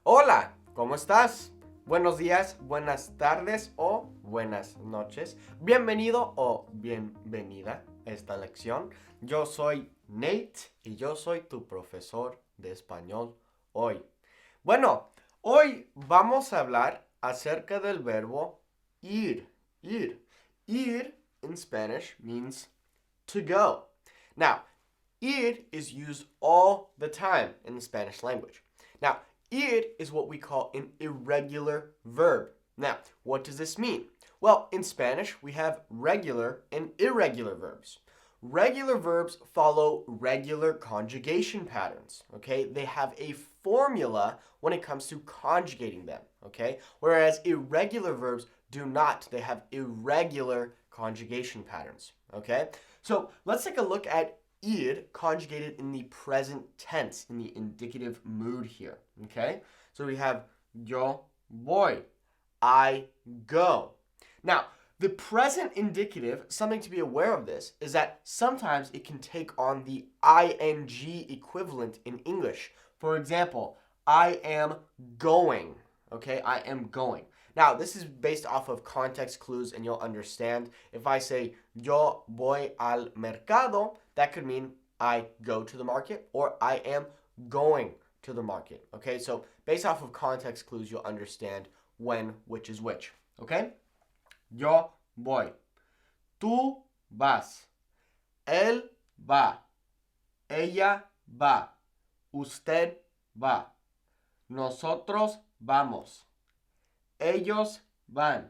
Hola, ¿cómo estás? Buenos días, buenas tardes o buenas noches. Bienvenido o bienvenida a esta lección. Yo soy Nate y yo soy tu profesor de español hoy. Bueno, hoy vamos a hablar acerca del verbo ir. Ir. Ir in Spanish means to go. Now, ir is used all the time in the Spanish language. Now, ir is what we call an irregular verb. Now, what does this mean? Well, in Spanish, we have regular and irregular verbs. Regular verbs follow regular conjugation patterns, okay? They have a formula when it comes to conjugating them, okay? Whereas irregular verbs do not. They have irregular conjugation patterns, okay? So let's take a look at ir conjugated in the present tense, in the indicative mood here, okay? So we have yo voy, I go. Now, the present indicative, something to be aware of this, is that sometimes it can take on the ing equivalent in English. For example, I am going, okay? I am going. Now, this is based off of context clues, and you'll understand. If I say, yo voy al mercado, that could mean I go to the market, or I am going to the market, okay? So, based off of context clues, you'll understand when, which is which, okay? Yo voy. Tú vas. Él va. Ella va. Usted va. Nosotros vamos. Ellos van.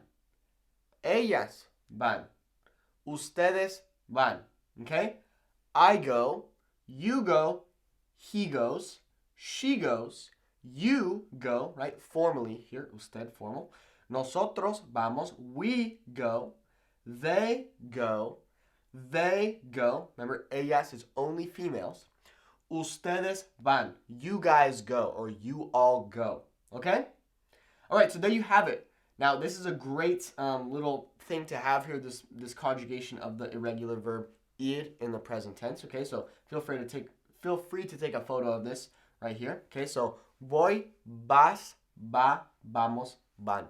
Ellas van. Ustedes van. Okay? I go. You go. He goes. She goes. You go, right? Formally here, usted, formal. Nosotros vamos. We go. They go. They go. Remember, ellas is only females. Ustedes van. You guys go, or you all go. Okay? All right, so there you have it. Now, this is a great little thing to have here, this conjugation of the irregular verb ir in the present tense. Okay, so feel free to take a photo of this right here. Okay, so voy, vas, va, vamos, van.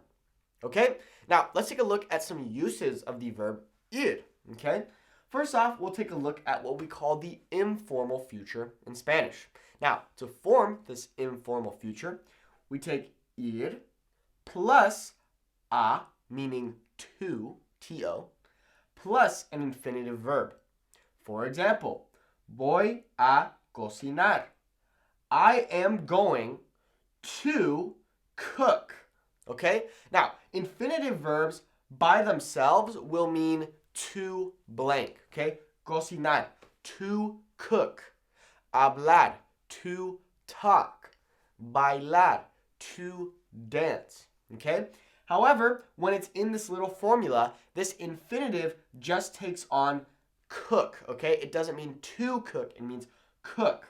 Okay, now let's take a look at some uses of the verb ir. Okay, first off, we'll take a look at what we call the informal future in Spanish. Now, to form this informal future, we take ir plus a, meaning to, to, plus an infinitive verb. For example, voy a cocinar. I am going to cook. Okay? Now, infinitive verbs by themselves will mean to blank. Okay? Cocinar, to cook. Hablar, to talk. Bailar, to dance. Okay? However, when it's in this little formula, this infinitive just takes on cook. Okay? It doesn't mean to cook, it means cook.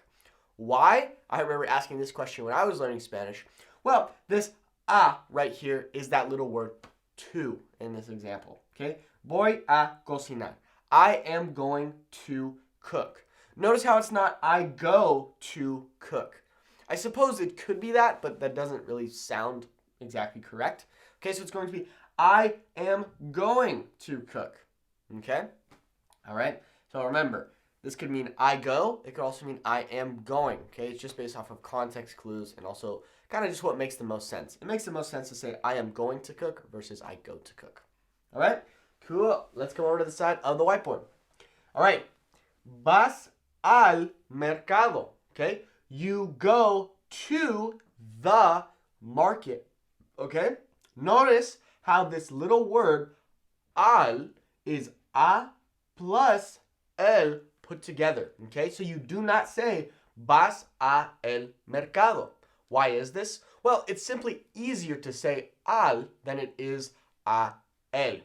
Why? I remember asking this question when I was learning Spanish. Well, this a right here is that little word to in this example. Okay? Voy a cocinar. I am going to cook. Notice how it's not I go to cook. I suppose it could be that, but that doesn't really sound exactly correct. Okay, so it's going to be I am going to cook. Okay? All right? So remember, this could mean I go. It could also mean I am going. Okay? It's just based off of context clues and also kind of just what makes the most sense. It makes the most sense to say I am going to cook versus I go to cook. All right? Cool. Let's come over to the side of the whiteboard. All right. Vas al mercado. Okay? You go to the market. Okay? Notice how this little word al is a plus el put together. Okay? So you do not say vas a el mercado. Why is this? Well, it's simply easier to say al than it is a el.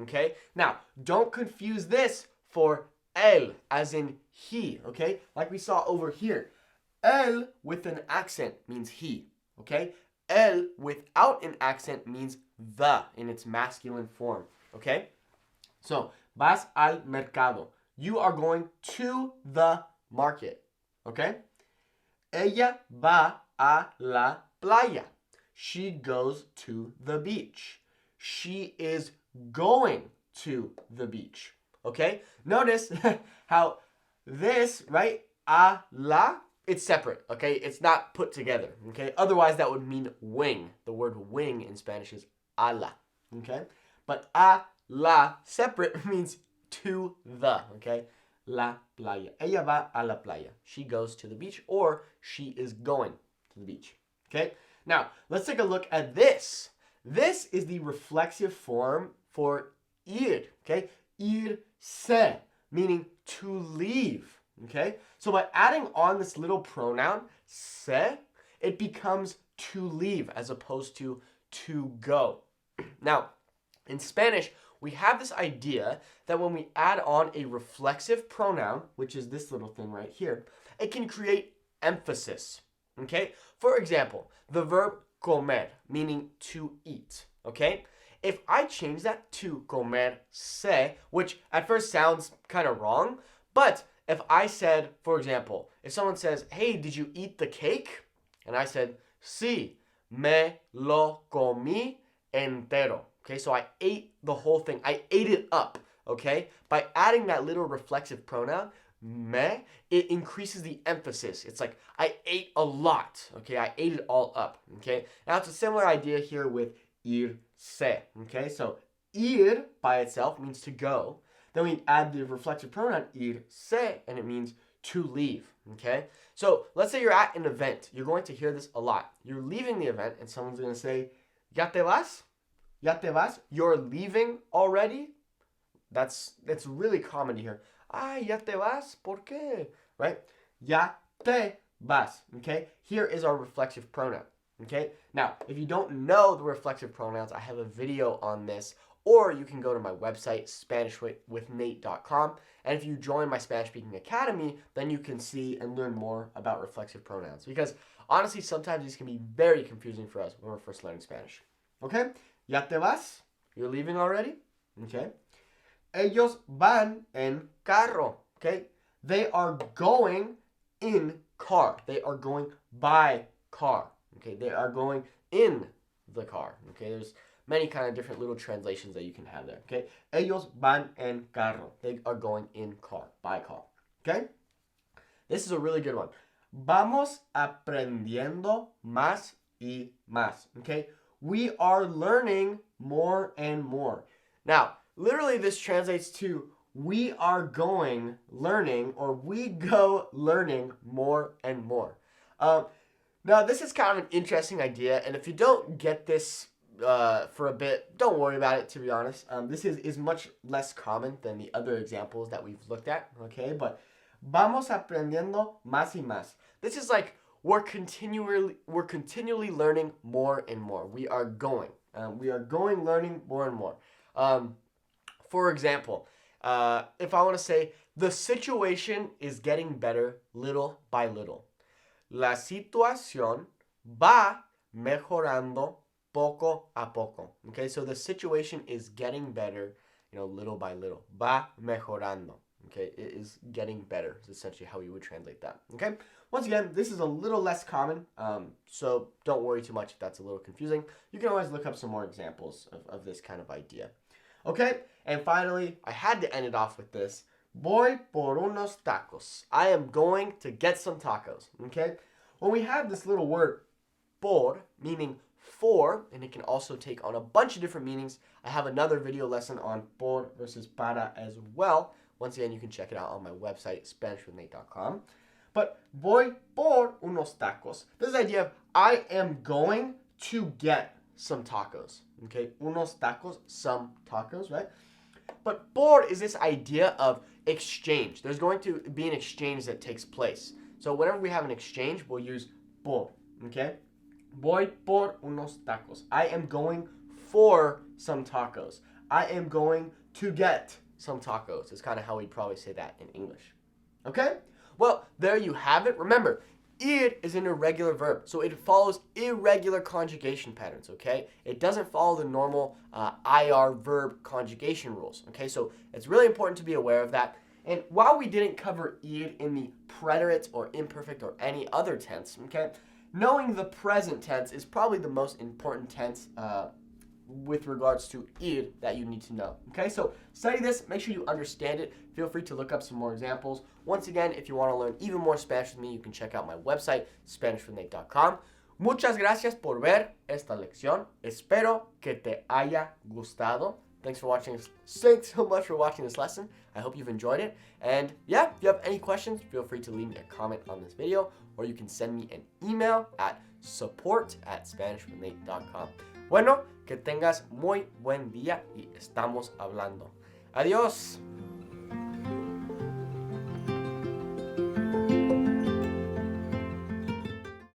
Okay? Now, don't confuse this for el as in he. Okay? Like we saw over here. El with an accent means he. Okay? El without an accent means the in its masculine form. Okay? So, vas al mercado. You are going to the market. Okay? Ella va a la playa. She goes to the beach. She is going to the beach. Okay? Notice how this, right? A la, it's separate. Okay? It's not put together. Okay? Otherwise, that would mean wing. The word wing in Spanish is a la. Okay? But a la, separate, means to the. Okay? La playa. Ella va a la playa. She goes to the beach, or she is going to the beach. Okay? Now, let's take a look at this. This is the reflexive form for ir. Okay? Irse, meaning to leave. Okay? So by adding on this little pronoun, se, it becomes to leave as opposed to go. Now, in Spanish, we have this idea that when we add on a reflexive pronoun, which is this little thing right here, it can create emphasis. Okay? For example, the verb comer, meaning to eat. Okay? If I change that to comerse, which at first sounds kind of wrong, but if I said, for example, if someone says, hey, did you eat the cake? And I said, sí, me lo comí entero. Okay, so I ate the whole thing. I ate it up, okay? By adding that little reflexive pronoun, me, it increases the emphasis. It's like, I ate a lot, okay? I ate it all up, okay? Now, it's a similar idea here with irse, okay? So, ir by itself means to go. Then we add the reflexive pronoun irse, and it means to leave, okay? So, let's say you're at an event. You're going to hear this a lot. You're leaving the event, and someone's going to say, ¿Ya te vas? ¿Ya te vas? You're leaving already? That's really common to hear. Ay, ¿ya te vas? ¿Por qué? Right? Ya te vas. Okay? Here is our reflexive pronoun. Okay? Now, if you don't know the reflexive pronouns, I have a video on this, or you can go to my website, SpanishWithNate.com, and if you join my Spanish Speaking Academy, then you can see and learn more about reflexive pronouns. Because honestly, sometimes these can be very confusing for us when we're first learning Spanish. Okay? ¿Ya te vas? You're leaving already? Okay. Ellos van en carro. Okay. They are going in car. They are going by car. Okay. They are going in the car. Okay. There's many kind of different little translations that you can have there. Okay. Ellos van en carro. They are going in car, by car. Okay. This is a really good one. Vamos aprendiendo más y más. Okay. We are learning more and more. Now, literally this translates to we are going learning, or we go learning more and more. Now, this is kind of an interesting idea, and if you don't get this for a bit, don't worry about it, to be honest. This is much less common than the other examples that we've looked at, okay? But vamos aprendiendo más y más. This is like we're continually learning more and more. We are going learning more and more. For example, if I want to say the situation is getting better little by little. La situación va mejorando poco a poco. Okay, so the situation is getting better, little by little. Va mejorando. Okay, it is getting better is essentially how you would translate that. Okay, once again, this is a little less common, so don't worry too much if that's a little confusing. You can always look up some more examples of this kind of idea. Okay, and finally, I had to end it off with this. Voy por unos tacos. I am going to get some tacos. Okay, when we have this little word por, meaning for, and it can also take on a bunch of different meanings. I have another video lesson on por versus para as well. Once again, you can check it out on my website, SpanishWithNate.com. But voy por unos tacos. This idea of I am going to get some tacos. Okay, unos tacos, some tacos, right? But por is this idea of exchange. There's going to be an exchange that takes place. So whenever we have an exchange, we'll use por. Okay, voy por unos tacos. I am going for some tacos. I am going to get some tacos is kind of how we'd probably say that in English. Okay? Well, there you have it. Remember, ir is an irregular verb, so it follows irregular conjugation patterns, okay? It doesn't follow the normal IR verb conjugation rules, okay? So it's really important to be aware of that. And while we didn't cover ir in the preterite or imperfect or any other tense, okay, knowing the present tense is probably the most important tense with regards to ir that you need to know. Okay, so study this, make sure you understand it. Feel free to look up some more examples. Once again, if you want to learn even more Spanish with me, you can check out my website, SpanishWithNate.com. Muchas gracias por ver esta lección. Espero que te haya gustado. Thanks so much for watching this lesson. I hope you've enjoyed it. And yeah, if you have any questions, feel free to leave me a comment on this video, or you can send me an email at support@SpanishWithNate.com. Bueno, que tengas muy buen día y estamos hablando. Adiós.